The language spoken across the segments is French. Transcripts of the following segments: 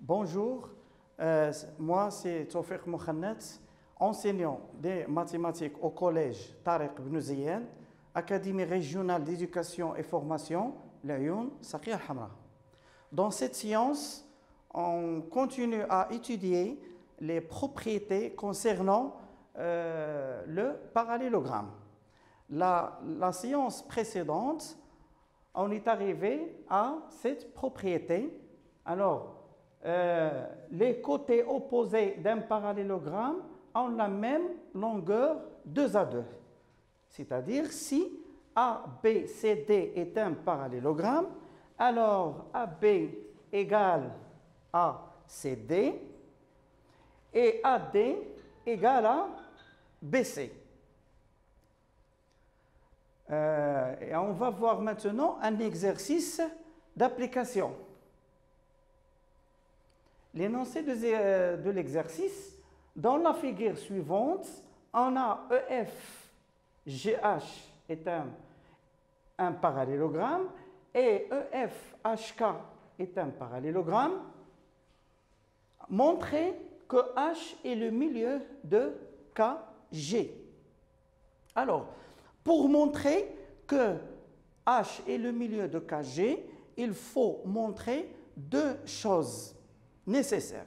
Bonjour, moi c'est Tawfiq Mohamed, enseignant des mathématiques au collège Tariq Ibn Ziyad, Académie régionale d'éducation et formation, l'Ayoun, Saqi al-Hamra. Dans cette science, on continue à étudier les propriétés concernant le parallélogramme. La séance précédente, on est arrivé à cette propriété. Alors, les côtés opposés d'un parallélogramme ont la même longueur 2 à 2. C'est-à-dire, si ABCD est un parallélogramme, alors AB égale ACD et AD égale à BC. Et on va voir maintenant un exercice d'application. L'énoncé de l'exercice, dans la figure suivante, on a EFGH est un parallélogramme et EFHK est un parallélogramme. Montrez que H est le milieu de KG. Alors, pour montrer que H est le milieu de KG, il faut montrer deux choses nécessaires.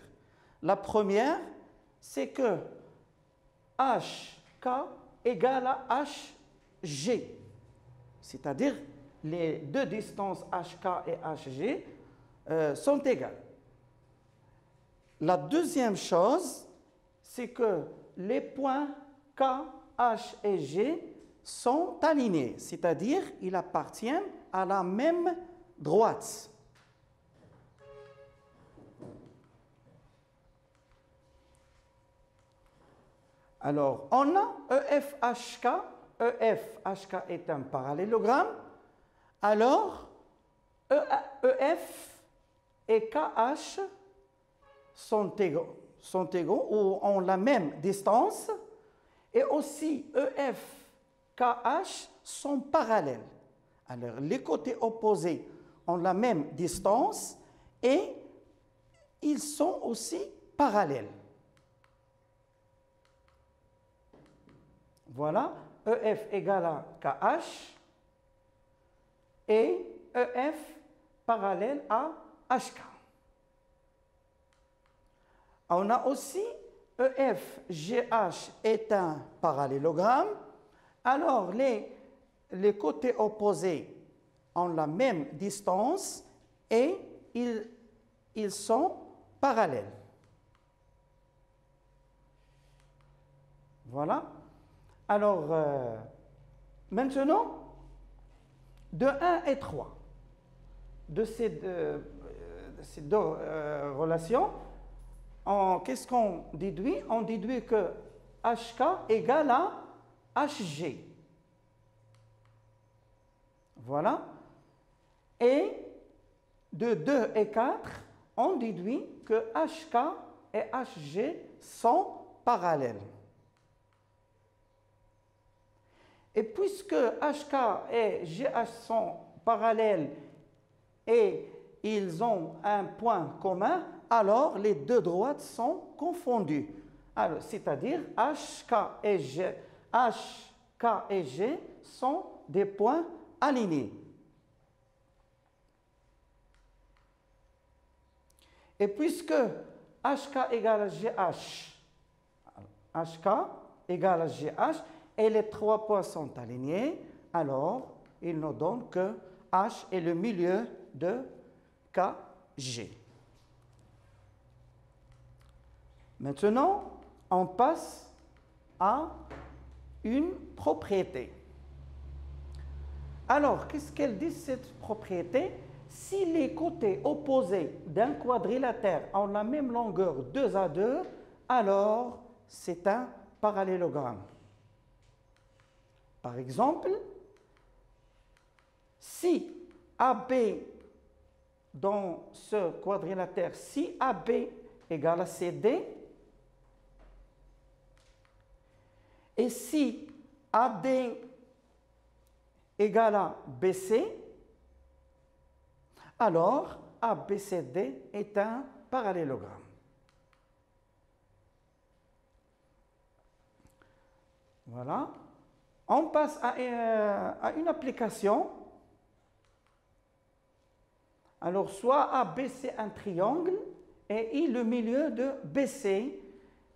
La première, c'est que HK égale à HG, c'est-à-dire les deux distances HK et HG sont égales. La deuxième chose, c'est que les points K, H et G sont alignés, c'est-à-dire ils appartiennent à la même droite. Alors, on a EFHK. EFHK est un parallélogramme. Alors, EF et KH sont égaux ou ont la même distance. Et aussi, EF, KH sont parallèles. Alors, les côtés opposés ont la même distance et ils sont aussi parallèles. Voilà, EF égale à KH et EF parallèle à HK. On a aussi EFGH est un parallélogramme. Alors, les côtés opposés ont la même distance et ils sont parallèles. Voilà. Alors, maintenant, de 1 et 3, de ces deux relations, qu'est-ce qu'on déduit? On déduit que HK égale à HG. Voilà. Et de 2 et 4, on déduit que HK et HG sont parallèles. Et puisque HK et GH sont parallèles et ils ont un point commun, alors les deux droites sont confondues. Alors, c'est-à-dire HK et G sont des points alignés. Et puisque HK égale à GH, HK égale à GH, et les trois points sont alignés, alors il nous donne que H est le milieu de KG. Maintenant, on passe à une propriété. Alors, qu'est-ce qu'elle dit cette propriété? Si les côtés opposés d'un quadrilatère ont la même longueur 2 à 2, alors c'est un parallélogramme. Par exemple, si AB dans ce quadrilatère, si AB égale à CD, et si AD égale à BC, alors ABCD est un parallélogramme. Voilà. On passe à une application. Alors, soit ABC un triangle et I le milieu de BC,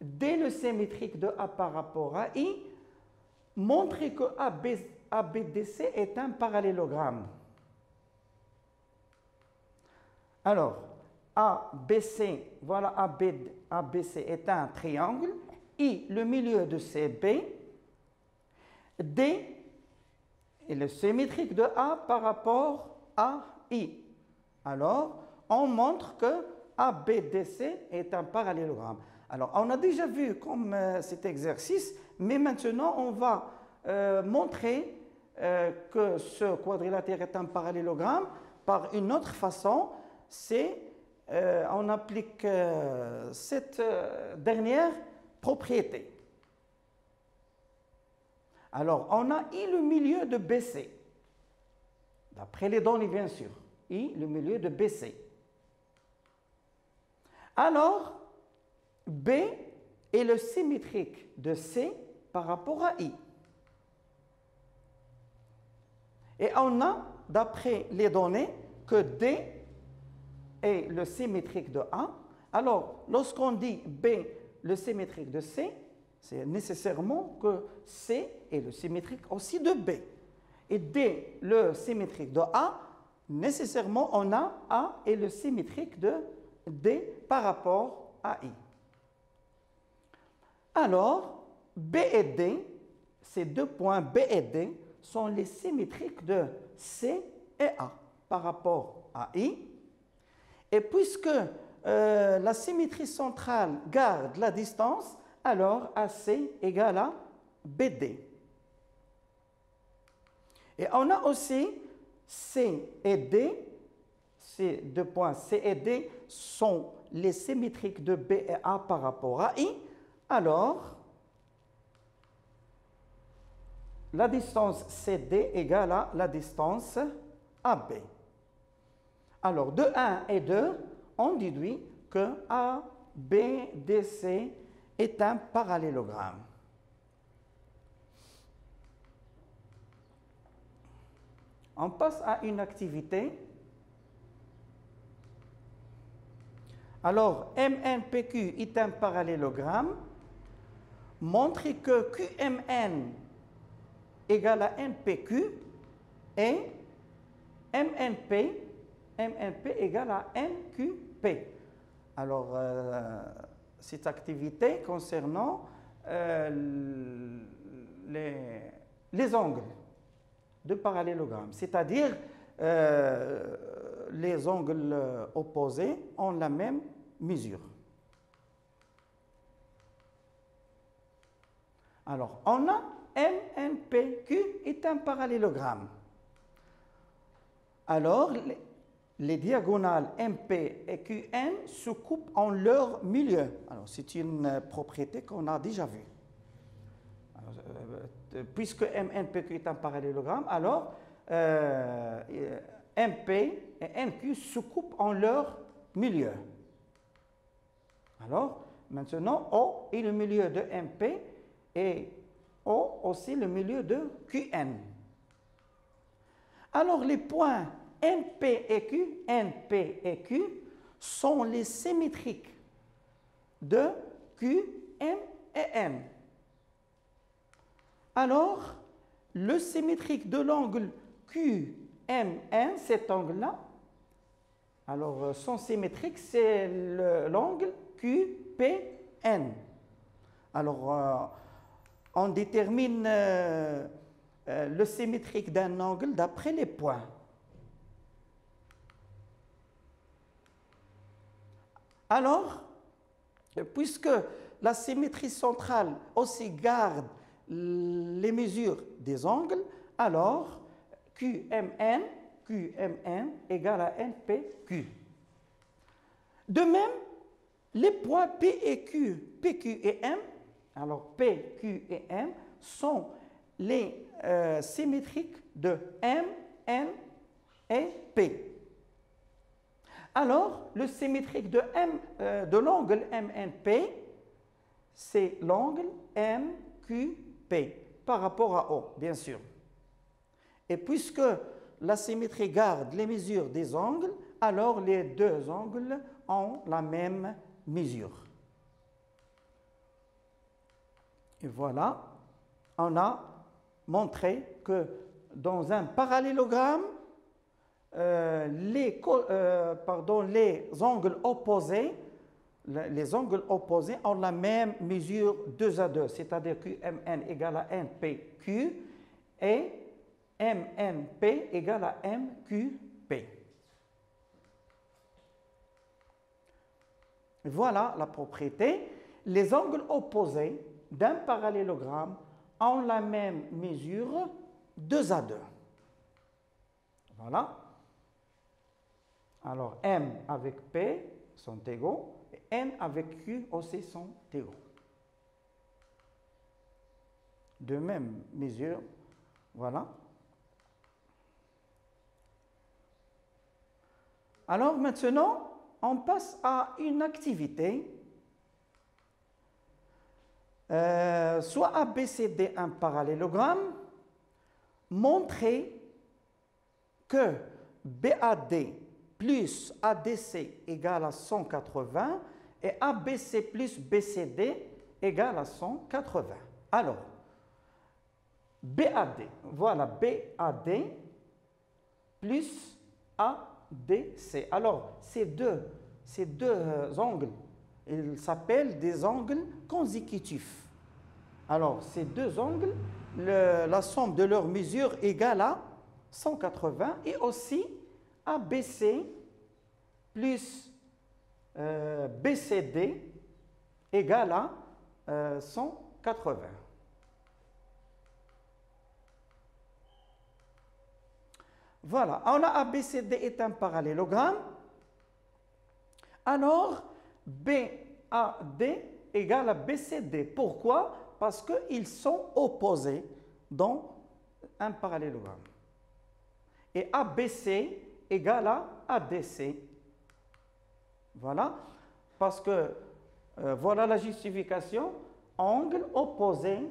D le symétrique de A par rapport à I, montrer que ABDC est un parallélogramme. Alors, ABC, voilà ABC est un triangle, I le milieu de CB, D est le symétrique de A par rapport à I. Alors, on montre que ABDC est un parallélogramme. Alors, on a déjà vu comme cet exercice, mais maintenant, on va montrer que ce quadrilatère est un parallélogramme par une autre façon, c'est on applique cette dernière propriété. Alors, on a I le milieu de BC, d'après les données bien sûr, I le milieu de BC. Alors, B est le symétrique de C par rapport à I. Et on a, d'après les données, que D est le symétrique de A. Alors, lorsqu'on dit B le symétrique de C, c'est nécessairement que C est le symétrique aussi de B. Et D le symétrique de A, nécessairement on a A est le symétrique de D par rapport à I. Alors, B et D, ces deux points B et D, sont les symétriques de C et A par rapport à I. Et puisque la symétrie centrale garde la distance, alors AC égale à BD. Et on a aussi C et D, ces deux points C et D sont les symétriques de B et A par rapport à I. Alors, la distance CD égale à la distance AB. Alors, de 1 et 2, on déduit que ABDC est un parallélogramme. On passe à une activité. Alors, MNPQ est un parallélogramme. Montrez que QMN égale à NPQ et MNP égale à NQP. Alors, cette activité concernant les angles de parallélogramme, c'est-à-dire les angles opposés ont la même mesure. Alors, on a MNPQ est un parallélogramme. Alors, les diagonales MP et QN se coupent en leur milieu. Alors, c'est une propriété qu'on a déjà vue. Puisque MNPQ est un parallélogramme, alors MP et NQ se coupent en leur milieu. Alors, maintenant, O est le milieu de MP et O aussi le milieu de QN. Alors, les points NP et Q sont les symétriques de Q, M et N. Alors, le symétrique de l'angle QMN, cet angle-là, alors son symétrique, c'est l'angle QPN. Alors, on détermine le symétrique d'un angle d'après les points. Alors, puisque la symétrie centrale aussi garde les mesures des angles, alors QMN égale à NPQ. De même, les points P et Q, PQ et M, alors P, Q et M, sont les symétriques de M, N et P. Alors, le symétrique de l'angle MNP, c'est l'angle MQP par rapport à O, bien sûr. Et puisque la symétrie garde les mesures des angles, alors les deux angles ont la même mesure. Et voilà, on a montré que dans un parallélogramme, les angles opposés ont la même mesure 2 à 2, c'est-à-dire QMN égale à NPQ et MNP égale à MQP. Voilà la propriété. Les angles opposés d'un parallélogramme ont la même mesure 2 à 2. Voilà. Alors, M avec P sont égaux et N avec Q aussi sont égaux. De même mesure, voilà. Alors maintenant, on passe à une activité, soit ABCD un parallélogramme, montrer que BAD plus ADC égale à 180 et ABC plus BCD égale à 180. Alors, BAD, voilà BAD plus ADC. Alors, ces deux angles, ils s'appellent des angles consécutifs. Alors, ces deux angles, la somme de leurs mesures égale à 180 et aussi ABC plus BCD égale à 180. Voilà, on a ABCD est un parallélogramme. Alors, BAD égale à BCD. Pourquoi? Parce qu'ils sont opposés dans un parallélogramme. Et ABC égale à ADC. Voilà, parce que voilà la justification, angle opposé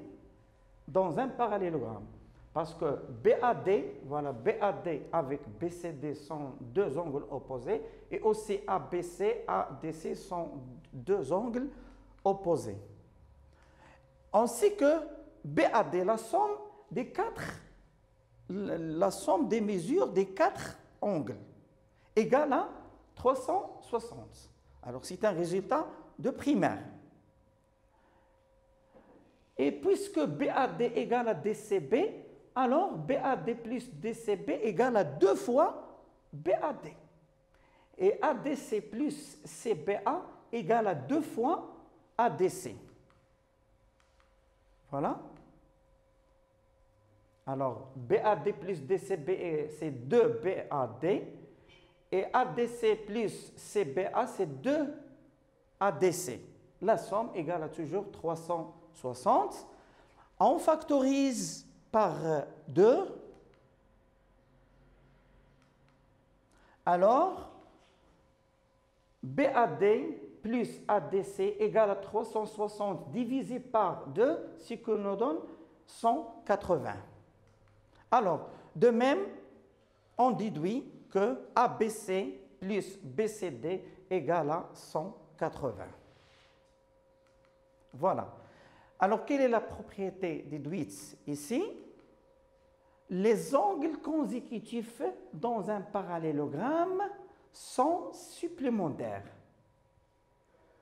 dans un parallélogramme. Parce que BAD, voilà, BAD avec BCD sont deux angles opposés et aussi ABC, ADC sont deux angles opposés. Ainsi que BAD, la somme des mesures des quatre angles égale à 360. Alors, c'est un résultat de primaire. Et puisque BAD égale à DCB, alors BAD plus DCB égale à 2 fois BAD. Et ADC plus CBA égale à 2 fois ADC. Voilà. Alors, BAD plus DCB, c'est 2 BAD. Et ADC plus CBA, c'est 2 ADC. La somme égale à toujours 360. On factorise par 2. Alors, BAD plus ADC égale à 360 divisé par 2, ce qui nous donne 180. Alors, de même, on déduit que ABC plus BCD égale à 180. Voilà. Alors, quelle est la propriété déduite ici? Les angles consécutifs dans un parallélogramme sont supplémentaires.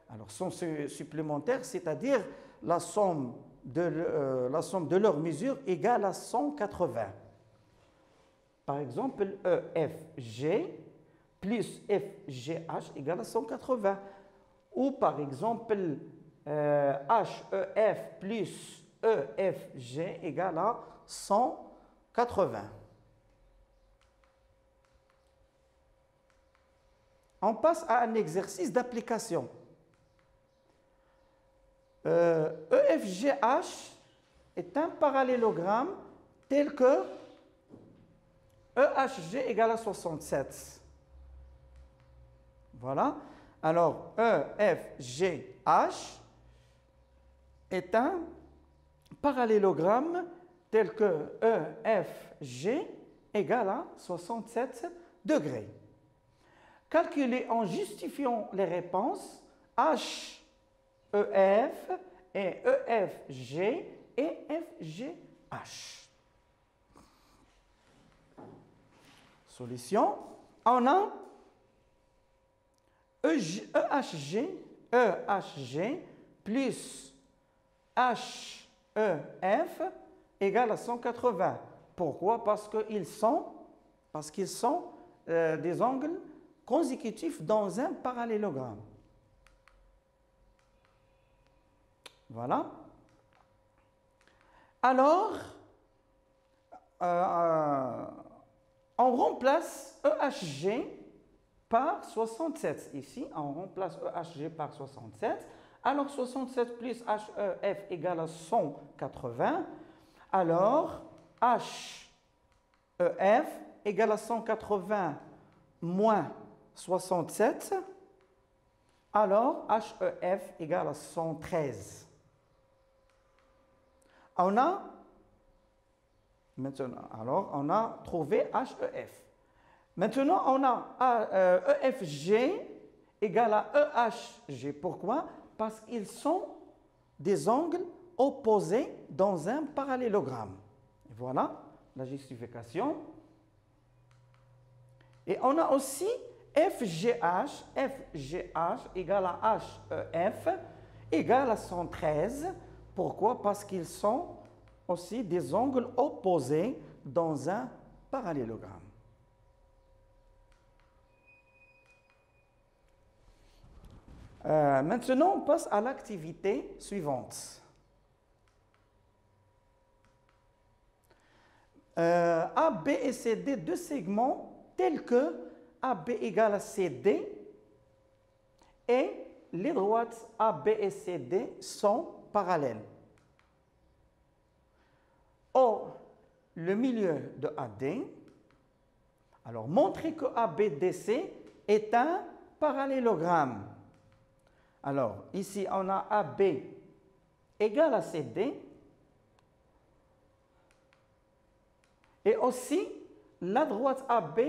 Alors, sont supplémentaires, c'est-à-dire la somme de leurs mesures égale à 180. Par exemple, EFG plus FGH égale à 180. Ou par exemple, HEF plus EFG égale à 180. On passe à un exercice d'application. EFGH est un parallélogramme tel que EHG égale à 67. Voilà. Alors, EFGH est un parallélogramme tel que EFG égale à 67 degrés. Calculez en justifiant les réponses HEF et EFG et FGH. Solution. On a EHG plus HEF égale à 180. Pourquoi? Parce qu'ils sont des angles consécutifs dans un parallélogramme. Voilà. Alors, on remplace EHG par 67. Ici, on remplace EHG par 67. Alors, 67 plus HEF égale à 180. Alors, HEF égale à 180 moins 67. Alors, HEF égale à 113. On a trouvé HEF. Maintenant, on a EFG égale à EHG. Pourquoi? Parce qu'ils sont des angles opposés dans un parallélogramme. Voilà la justification. Et on a aussi FGH égale à HEF égale à 113. Pourquoi? Parce qu'ils sont aussi des angles opposés dans un parallélogramme. Maintenant, on passe à l'activité suivante. A, B et CD, deux segments tels que AB égale à CD et les droites AB et CD sont parallèles. Or, le milieu de AD, alors montrer que ABDC est un parallélogramme. Alors, ici, on a AB égale à CD. Et aussi, la droite AB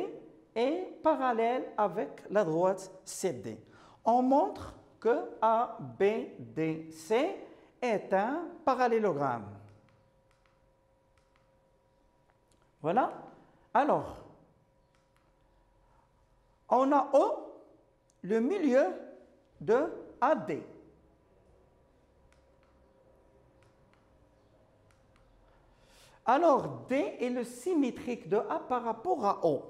est parallèle avec la droite CD. On montre que ABDC est un parallélogramme. Voilà. Alors, on a O, le milieu de AD. Alors, D est le symétrique de A par rapport à O.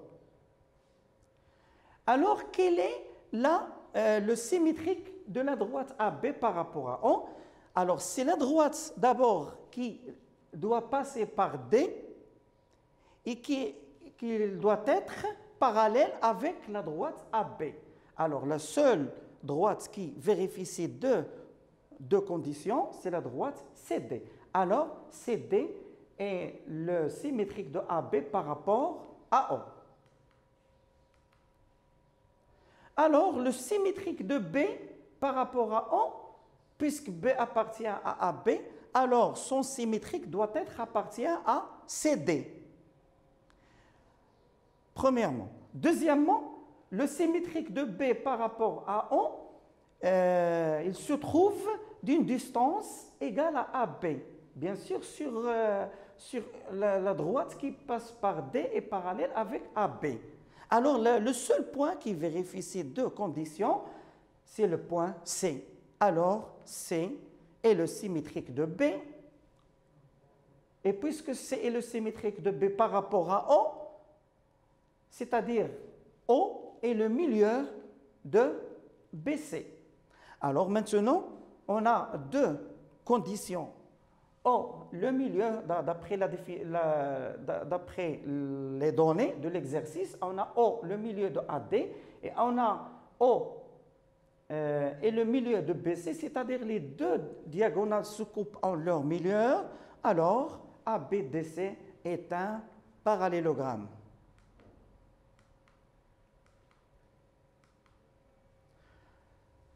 Alors, quel est le symétrique de la droite AB par rapport à O? Alors, c'est la droite d'abord qui doit passer par D et qui doit être parallèle avec la droite AB. Alors, la seule droite qui vérifie ces deux conditions, c'est la droite CD. Alors, CD est le symétrique de AB par rapport à O. Alors, le symétrique de B par rapport à O, puisque B appartient à AB, alors son symétrique doit être appartient à CD. Premièrement. Deuxièmement, le symétrique de B par rapport à O, il se trouve d'une distance égale à AB. Bien sûr, sur la droite qui passe par D est parallèle avec AB. Alors, le seul point qui vérifie ces deux conditions, c'est le point C. Alors, C est le symétrique de B. Et puisque C est le symétrique de B par rapport à O, c'est-à-dire O est le milieu de BC. Alors maintenant, on a deux conditions. O, le milieu, d'après les données de l'exercice, on a O, le milieu de AD, et on a O et le milieu de BC, c'est-à-dire les deux diagonales se coupent en leur milieu, alors ABDC est un parallélogramme.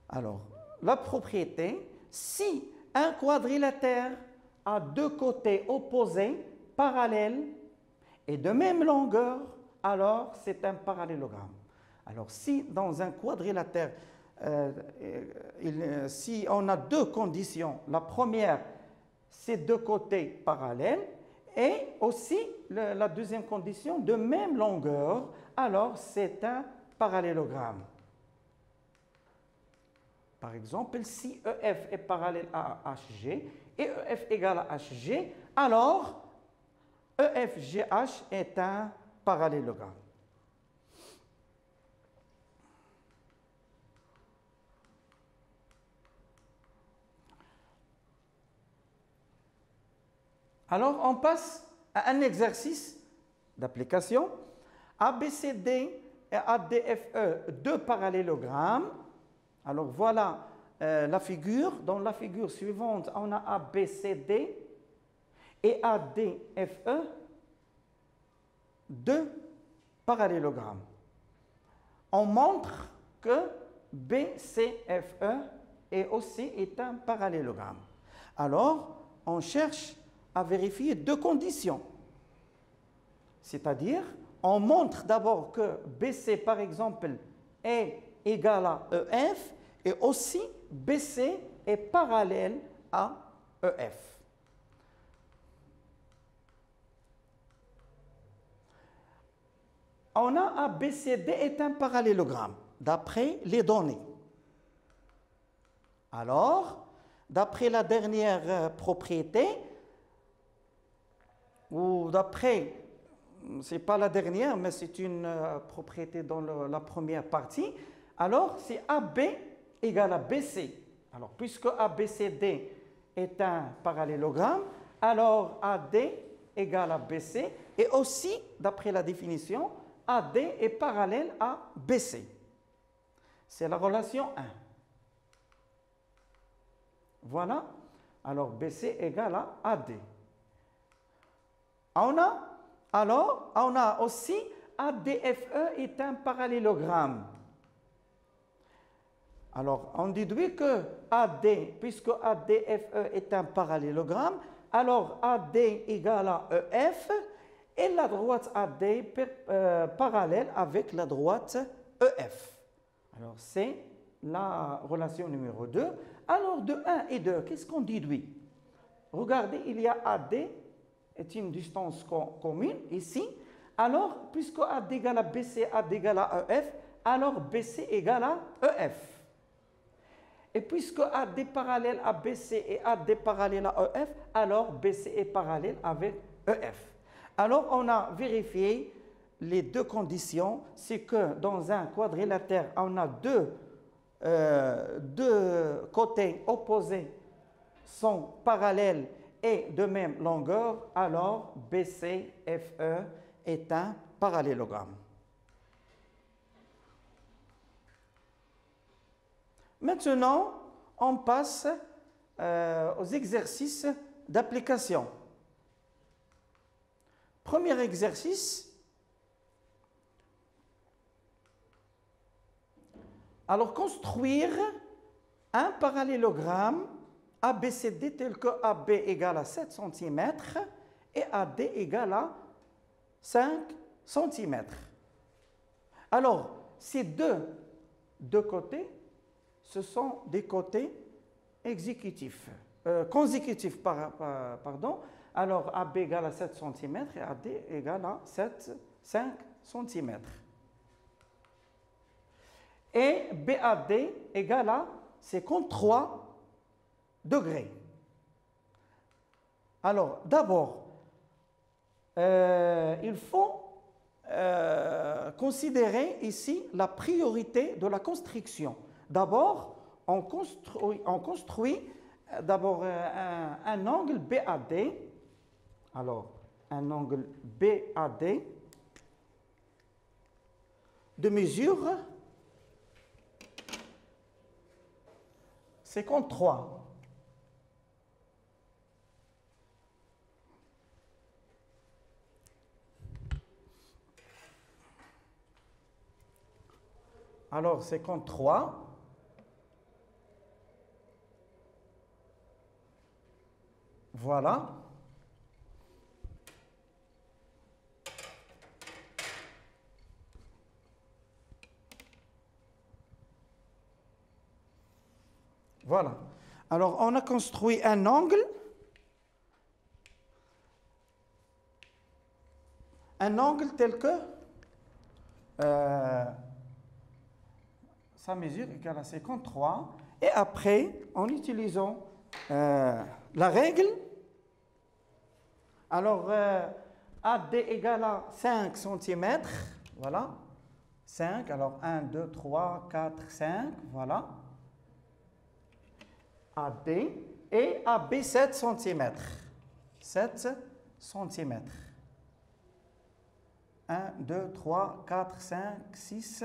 Alors, la propriété, si un quadrilatère a deux côtés opposés, parallèles et de même longueur, alors c'est un parallélogramme. Alors, si dans un quadrilatère, si on a deux conditions, la première, c'est deux côtés parallèles, et aussi la deuxième condition, de même longueur, alors c'est un parallélogramme. Par exemple, si EF est parallèle à HG et EF égale à HG, alors EFGH est un parallélogramme. Alors, on passe à un exercice d'application. ABCD et ADFE, deux parallélogrammes. Alors, voilà la figure. Dans la figure suivante, on a ABCD et ADFE, deux parallélogrammes. On montre que BCFE est un parallélogramme. Alors, on cherche à vérifier deux conditions. C'est-à-dire, on montre d'abord que BC, par exemple, est égal à EF et aussi BC est parallèle à EF. On a ABCD est un parallélogramme d'après les données. Alors, d'après la dernière propriété, ou d'après, ce n'est pas la dernière, mais c'est une propriété dans la première partie, alors c'est AB égale à BC. Alors, puisque ABCD est un parallélogramme, alors AD égale à BC, et aussi, d'après la définition, AD est parallèle à BC. C'est la relation 1. Voilà. Alors, BC égale à AD. On a aussi ADFE est un parallélogramme. Alors, on déduit que AD, puisque ADFE est un parallélogramme, alors AD égale à EF et la droite AD parallèle avec la droite EF. Alors, c'est la relation numéro 2. Alors, de 1 et 2, qu'est-ce qu'on déduit? Regardez, il y a AD est une distance commune ici. Alors, puisque AD égale à BC, AD égale à EF, alors BC égale à EF. Et puisque AD parallèle à BC et AD parallèle à EF, alors BC est parallèle avec EF. Alors, on a vérifié les deux conditions. C'est que dans un quadrilatère, on a deux côtés opposés sont parallèles et de même longueur, alors BCFE est un parallélogramme. Maintenant, on passe aux exercices d'application. Premier exercice. Alors, construire un parallélogramme ABCD tel que AB égale à 7 cm et AD égale à 5 cm. Alors, ces deux côtés, ce sont des côtés consécutifs. Pardon. Alors, AB égale à 7 cm et AD égale à 5 cm. Et BAD égale à 53 degrés. Alors, d'abord, il faut considérer ici la priorité de la construction. D'abord, on construit d'abord un angle BAD. Alors, un angle BAD de mesure 53. Alors, 53. Voilà. Voilà. Alors, on a construit un angle. Un angle tel que sa mesure égale à 53. Et après, en utilisant la règle, alors AD égale à 5 cm. Voilà. 5. Alors 1, 2, 3, 4, 5. Voilà. AD et AB 7 cm. 7 cm. 1, 2, 3, 4, 5, 6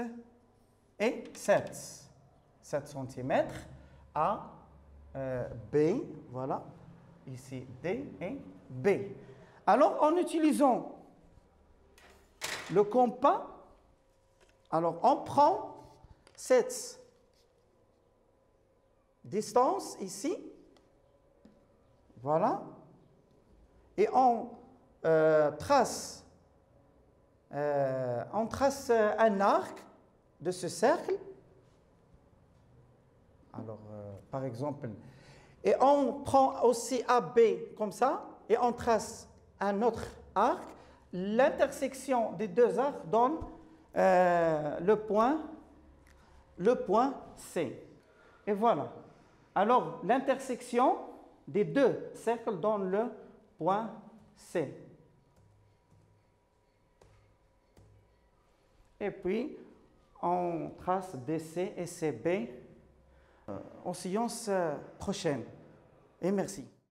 et 7. 7 cm à B, voilà, ici D et B. Alors, en utilisant le compas, alors on prend cette distance ici, voilà, et on trace un arc de ce cercle. Alors, par exemple, et on prend aussi AB comme ça, et on trace un autre arc. L'intersection des deux arcs donne le point C. Et voilà. Alors, l'intersection des deux cercles donne le point C. Et puis, on trace DC et CB en séance prochaine. Et merci.